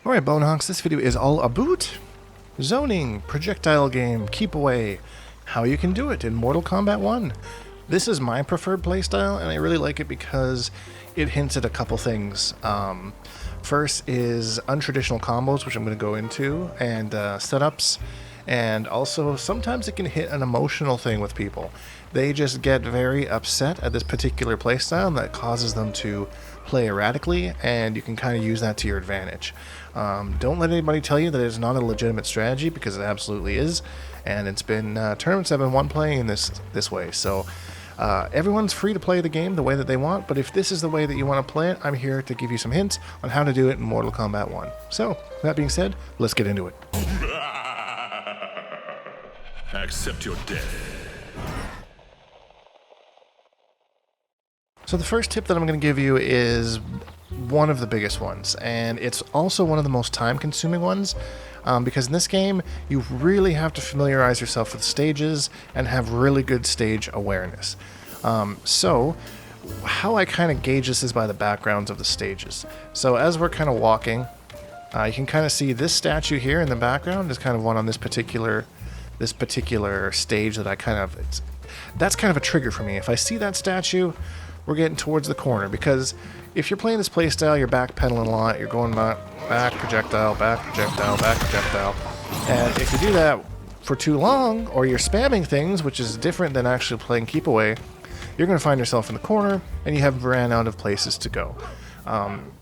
Alright, Bonehonks, this video is all about zoning, projectile game, keep away, how you can do it in Mortal Kombat 1. This is my preferred playstyle, and I really like it because it hints at a couple things. First is untraditional combos, which I'm going to go into, and setups, and also sometimes it can hit an emotional thing with people. They just get very upset at this particular playstyle, and that causes them to play erratically, and you can kind of use that to your advantage. Don't let anybody tell you that it's not a legitimate strategy, because it absolutely is, and it's been tournaments I've been playing in this way. So everyone's free to play the game the way that they want, but if this is the way that you want to play it, I'm here to give you some hints on how to do it in Mortal Kombat 1. So, that being said, let's get into it. Accept your death. So the first tip that I'm going to give you is one of the biggest ones, and it's also one of the most time-consuming ones, because in this game, you really have to familiarize yourself with stages and have really good stage awareness. So how I kind of gauge this is by the backgrounds of the stages. So as we're kind of walking, you can kind of see this statue here in the background is kind of one on this particular stage that I kind of... that's kind of a trigger for me. If I see that statue, we're getting towards the corner, because if you're playing this playstyle, you're backpedaling a lot, you're going back projectile, back projectile, back projectile, and if you do that for too long, or you're spamming things, which is different than actually playing keep away, you're going to find yourself in the corner, and you have ran out of places to go.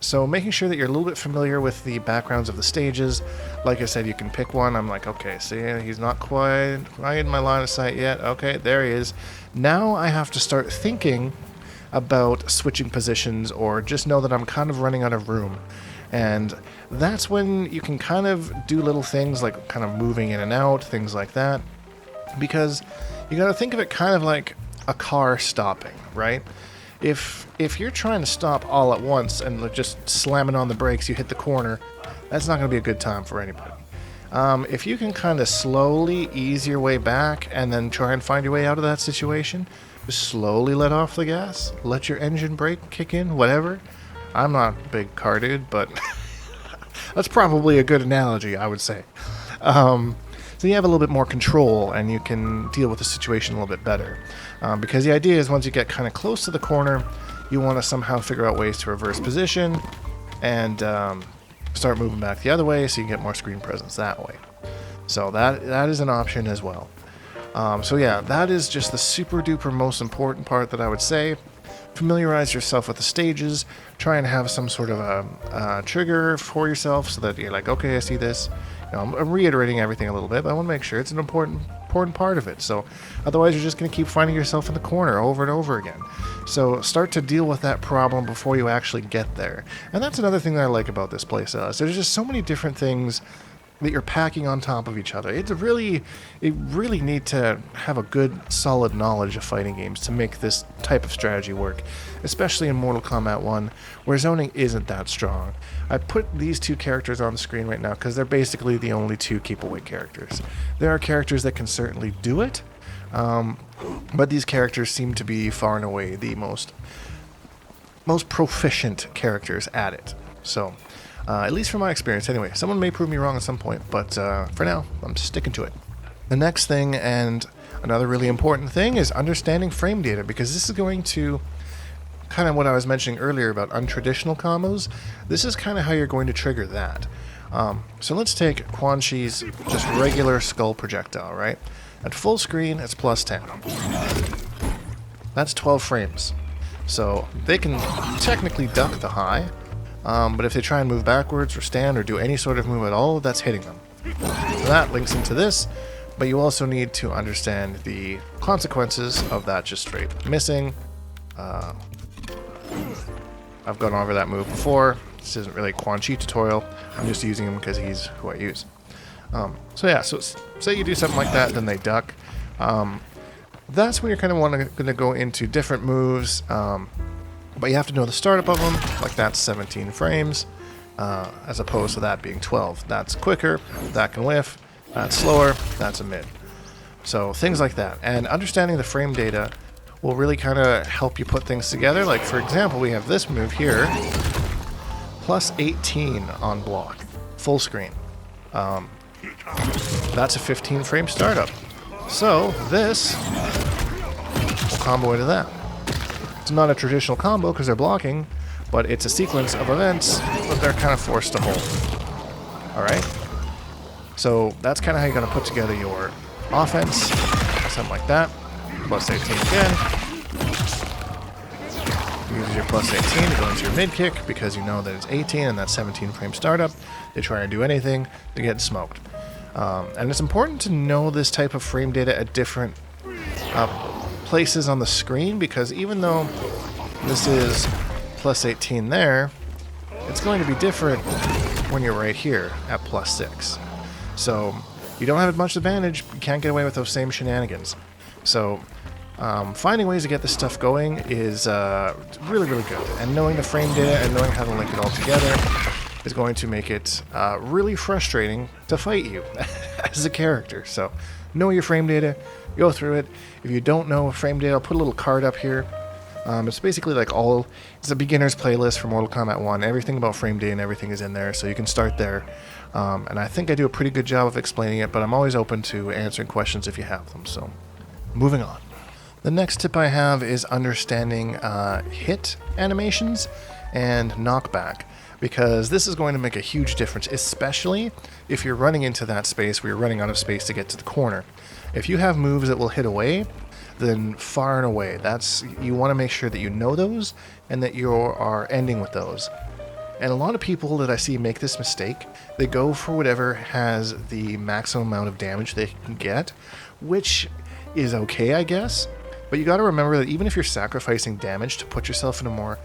So making sure that you're a little bit familiar with the backgrounds of the stages. Like I said, you can pick one. I'm like, okay, see, he's not quite in my line of sight yet. Okay, there he is. Now I have to start thinking about switching positions, or just know that I'm kind of running out of room. And that's when you can kind of do little things like kind of moving in and out, things like that. Because you got to think of it kind of like a car stopping, right? If you're trying to stop all at once and just slamming on the brakes, you hit the corner, that's not going to be a good time for anybody. If you can kind of slowly ease your way back and then try and find your way out of that situation, just slowly let off the gas, let your engine brake kick in, whatever. I'm not a big car dude, but that's probably a good analogy, I would say. So you have a little bit more control, and you can deal with the situation a little bit better. Because the idea is once you get kind of close to the corner, you want to somehow figure out ways to reverse position and start moving back the other way so you get more screen presence that way. So that is an option as well. So yeah, that is just the super duper most important part that I would say. Familiarize yourself with the stages. Try and have some sort of a trigger for yourself so that you're like, okay, I see this. You know, I'm reiterating everything a little bit, but I want to make sure it's an important part of it. So otherwise you're just going to keep finding yourself in the corner over and over again. So start to deal with that problem before you actually get there. And that's another thing that I like about this playstyle. So there's just so many different things that you're packing on top of each other. You really need to have a good, solid knowledge of fighting games to make this type of strategy work, especially in Mortal Kombat 1, where zoning isn't that strong. I put these two characters on the screen right now because they're basically the only two keep-away characters. There are characters that can certainly do it, but these characters seem to be far and away the most proficient characters at it. So, at least from my experience anyway. Someone may prove me wrong at some point, but for now, I'm sticking to it. The next thing, and another really important thing, is understanding frame data, because this is going to, kind of what I was mentioning earlier about untraditional combos, this is kind of how you're going to trigger that. So let's take Quan Chi's just regular skull projectile, right? At full screen, it's plus 10. That's 12 frames. So they can technically duck the high, but if they try and move backwards or stand or do any sort of move at all, that's hitting them. So that links into this, but you also need to understand the consequences of that just straight missing. I've gone over that move before. This isn't really a Quan Chi tutorial. I'm just using him because he's who I use. So yeah, so say you do something like that, then they duck. That's when you're kind of going to go into different moves. But you have to know the startup of them, like that's 17 frames, as opposed to that being 12. That's quicker, that can whiff, that's slower, that's a mid. So things like that. And understanding the frame data will really kind of help you put things together. Like, for example, we have this move here, plus 18 on block. full screen. That's a 15 frame startup. So this will combo into that. It's not a traditional combo because they're blocking, but it's a sequence of events that they're kind of forced to hold. Alright? So that's kind of how you're going to put together your offense. Something like that. Plus 18 again. Use your plus 18 to go into your mid kick because you know that it's 18 and that's 17 frame startup. They try to do anything to get smoked. And it's important to know this type of frame data at different places on the screen because even though this is plus 18 there, it's going to be different when you're right here at plus 6. So you don't have much advantage. You can't get away with those same shenanigans. So finding ways to get this stuff going is really, really good. And knowing the frame data and knowing how to link it all together is going to make it really frustrating to fight you as a character. So know your frame data, go through it. If you don't know frame data, I'll put a little card up here. It's basically like it's a beginner's playlist for Mortal Kombat 1. Everything about frame data and everything is in there, so you can start there. And I think I do a pretty good job of explaining it, but I'm always open to answering questions if you have them. So moving on. The next tip I have is understanding hit animations and knockback, because this is going to make a huge difference, especially if you're running into that space where you're running out of space to get to the corner. If you have moves that will hit away, then far and away, you want to make sure that you know those and that you are ending with those. And a lot of people that I see make this mistake, they go for whatever has the maximum amount of damage they can get, which is okay, I guess. But you got to remember that even if you're sacrificing damage to put yourself in a more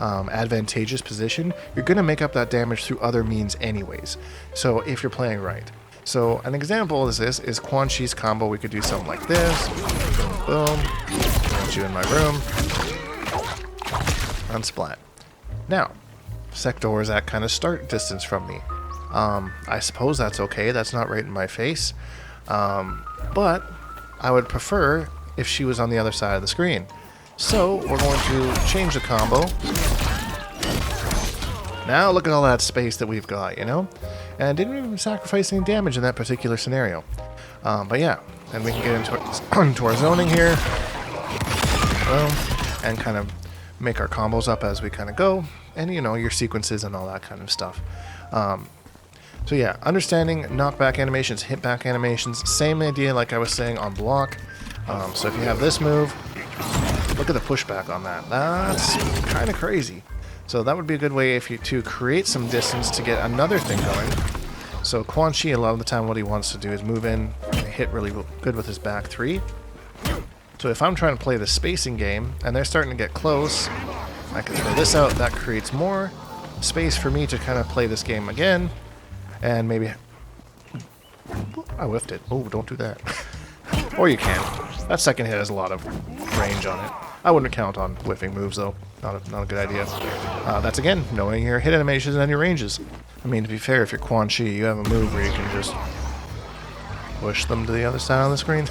advantageous position, you're going to make up that damage through other means anyways. So if you're playing right. So an example of this is Quan Chi's combo. We could do something like this. Boom, boom. Want you in my room. Unsplat. Now, Sector is at kind of start distance from me. I suppose that's okay. That's not right in my face. But I would prefer if she was on the other side of the screen. So we're going to change the combo. Now look at all that space that we've got, you know? And didn't even sacrifice any damage in that particular scenario. But yeah, and we can get into our zoning here. And kind of make our combos up as we kind of go. And you know, your sequences and all that kind of stuff. So yeah, understanding knockback animations, hitback animations, same idea like I was saying on block. So if you have this move, look at the pushback on that. That's kind of crazy. So that would be a good way to create some distance to get another thing going. So Quan Chi, a lot of the time what he wants to do is move in and hit really good with his back 3. So if I'm trying to play the spacing game and they're starting to get close, I can throw this out. That creates more space for me to kind of play this game again. And maybe... I whiffed it. Oh, don't do that. Or you can. That second hit has a lot of range on it. I wouldn't count on whiffing moves, though. Not a good idea. That's, again, knowing your hit animations and your ranges. I mean, to be fair, if you're Quan Chi, you have a move where you can just push them to the other side of the screen.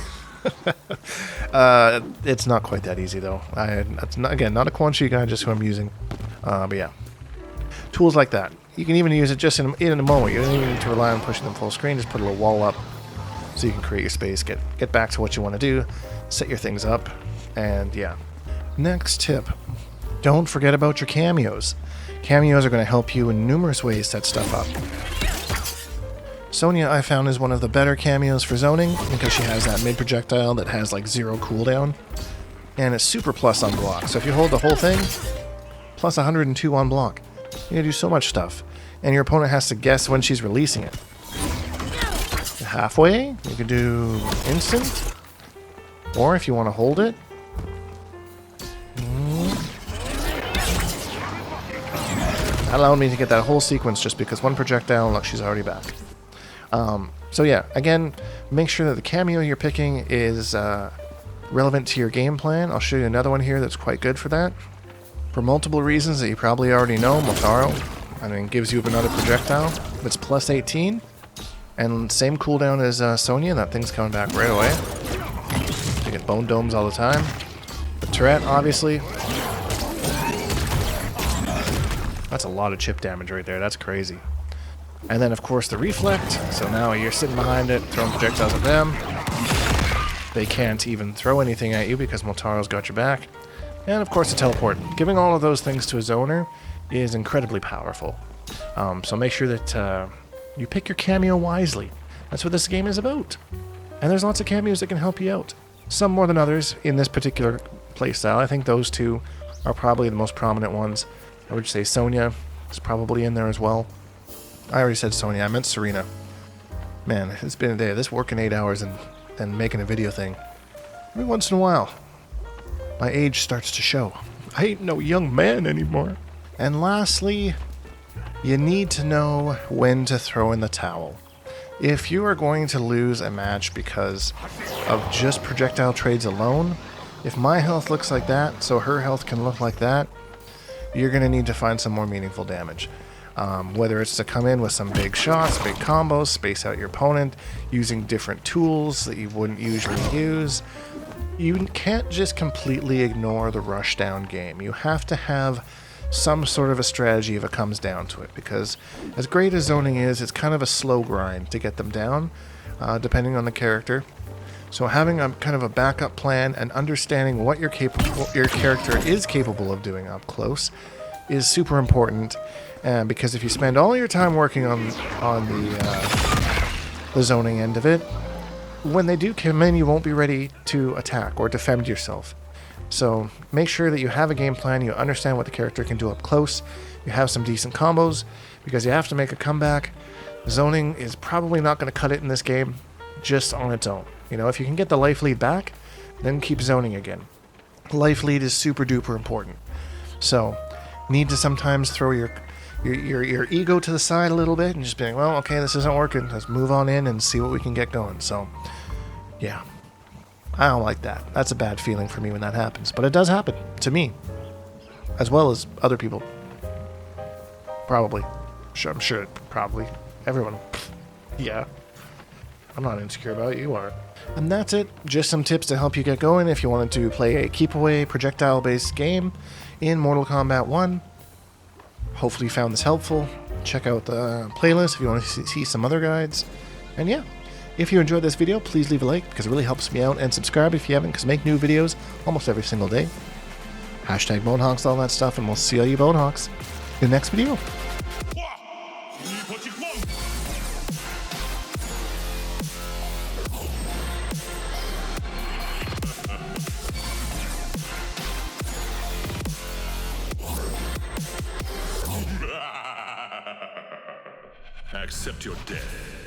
It's not quite that easy, though. That's not a Quan Chi guy, just who I'm using. But yeah. Tools like that. You can even use it just in a moment. You don't even need to rely on pushing them full screen. Just put a little wall up so you can create your space, get back to what you want to do, set your things up, and yeah. Next tip. Don't forget about your cameos. Cameos are going to help you in numerous ways set stuff up. Sonya, I found, is one of the better cameos for zoning because she has that mid projectile that has like 0 cooldown, and it's super plus on block. So if you hold the whole thing, plus 102 on block. You can do so much stuff, and your opponent has to guess when she's releasing it. Halfway, you can do instant, or if you want to hold it, that allowed me to get that whole sequence just because one projectile, look, she's already back. So yeah, again, make sure that the cameo you're picking is relevant to your game plan. I'll show you another one here that's quite good for that. For multiple reasons that you probably already know, Motaro, I mean, gives you another projectile. It's plus 18, and same cooldown as Sonya. That thing's coming back right away. You get bone domes all the time. The Tourette, obviously. That's a lot of chip damage right there. That's crazy. And then, of course, the reflect. So now you're sitting behind it, throwing projectiles at them. They can't even throw anything at you because Motaro's got your back. And, of course, the teleport. Giving all of those things to a zoner is incredibly powerful. So make sure that you pick your cameo wisely. That's what this game is about. And there's lots of cameos that can help you out. Some more than others in this particular playstyle. I think those two are probably the most prominent ones. I would say Sonya is probably in there as well. I already said Sonya, I meant Serena. Man, it's been a day of this working 8 hours and making a video thing. Every once in a while, my age starts to show. I ain't no young man anymore. And lastly, you need to know when to throw in the towel. If you are going to lose a match because of just projectile trades alone, if my health looks like that, so her health can look like that, you're going to need to find some more meaningful damage. Whether it's to come in with some big shots, big combos, space out your opponent, using different tools that you wouldn't usually use. You can't just completely ignore the rushdown game. You have to have some sort of a strategy if it comes down to it, because as great as zoning is, it's kind of a slow grind to get them down, depending on the character. So having a kind of a backup plan and understanding what your character is capable of doing up close is super important. Because if you spend all your time working on the zoning end of it, when they do come in, you won't be ready to attack or defend yourself. So make sure that you have a game plan, you understand what the character can do up close, you have some decent combos, because you have to make a comeback. Zoning is probably not going to cut it in this game, just on its own. You know, if you can get the life lead back, then keep zoning again. Life lead is super duper important. So, need to sometimes throw your ego to the side a little bit and just be like, well, okay, this isn't working. Let's move on in and see what we can get going. So, yeah. I don't like that. That's a bad feeling for me when that happens. But it does happen to me, as well as other people. Probably. I'm sure probably. Everyone. Yeah. I'm not insecure about it. You are. And that's it. Just some tips to help you get going if you wanted to play a keep-away projectile-based game in Mortal Kombat 1. Hopefully you found this helpful. Check out the playlist if you want to see some other guides. And yeah, if you enjoyed this video, please leave a like because it really helps me out. And subscribe if you haven't, because I make new videos almost every single day. Hashtag Bonehawks, all that stuff, and we'll see all you Bonehawks in the next video. Accept your death.